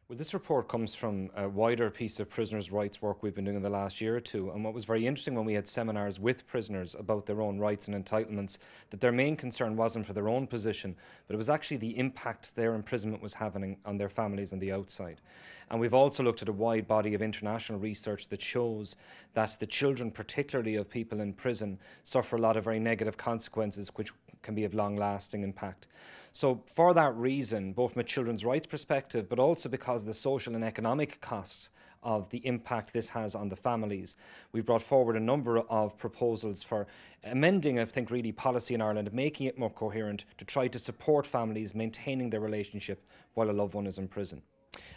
Well, this report comes from a wider piece of prisoners' rights work we've been doing in the last year or two. And what was very interesting when we had seminars with prisoners about their own rights and entitlements, that their main concern wasn't for their own position, but it was actually the impact their imprisonment was having on their families on the outside. And we've also looked at a wide body of international research that shows that the children, particularly of people in prison, suffer a lot of very negative consequences, which can be of long-lasting impact. So for that reason, both from a children's rights perspective, but also because of the social and economic cost of the impact this has on the families, we've brought forward a number of proposals for amending, I think, really policy in Ireland, making it more coherent to try to support families maintaining their relationship while a loved one is in prison.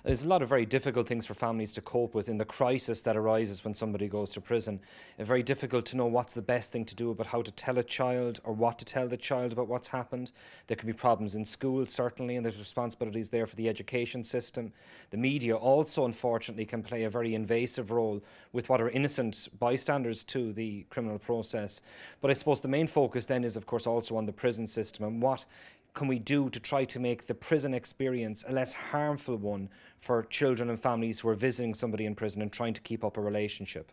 There's a lot of very difficult things for families to cope with in the crisis that arises when somebody goes to prison. It's very difficult to know what's the best thing to do about how to tell a child or what to tell the child about what's happened. There can be problems in school, certainly, and there's responsibilities there for the education system. The media also, unfortunately, can play a very invasive role with what are innocent bystanders to the criminal process. But I suppose the main focus then is, of course, also on the prison system and what can we do to try to make the prison experience a less harmful one for children and families who are visiting somebody in prison and trying to keep up a relationship.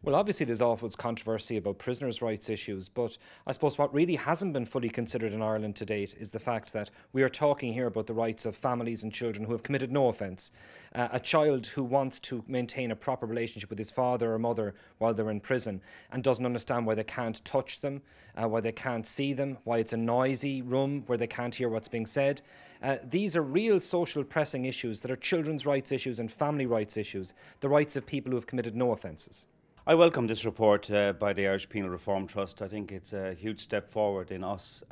Well, obviously there's always controversy about prisoners' rights issues, but I suppose what really hasn't been fully considered in Ireland to date is the fact that we are talking here about the rights of families and children who have committed no offence. A child who wants to maintain a proper relationship with his father or mother while they're in prison and doesn't understand why they can't touch them, why they can't see them, why it's a noisy room where they can't hear what's being said. These are real social pressing issues that are children's rights issues and family rights issues, the rights of people who have committed no offences. I welcome this report by the Irish Penal Reform Trust. I think it's a huge step forward in us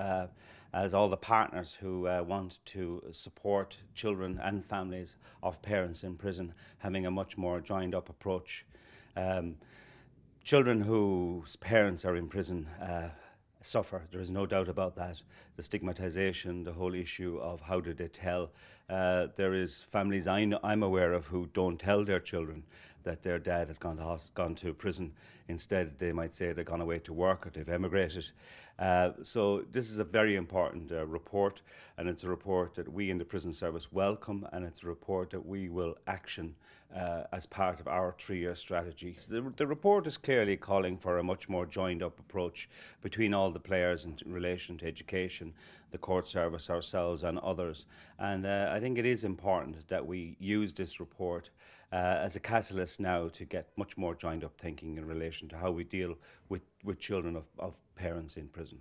as all the partners who want to support children and families of parents in prison having a much more joined up approach. Children whose parents are in prison suffer, there is no doubt about that. The stigmatisation, the whole issue of how do they tell. There is families I'm aware of who don't tell their children that their dad has gone to prison. Instead, they might say they've gone away to work or they've emigrated. So this is a very important report, and it's a report that we in the prison service welcome, and it's a report that we will action as part of our 3-year strategy. So the report is clearly calling for a much more joined up approach between all the players in relation to education, the court service, ourselves and others. And I think it is important that we use this report as a catalyst now to get much more joined up thinking in relation to how we deal with children of parents in prison.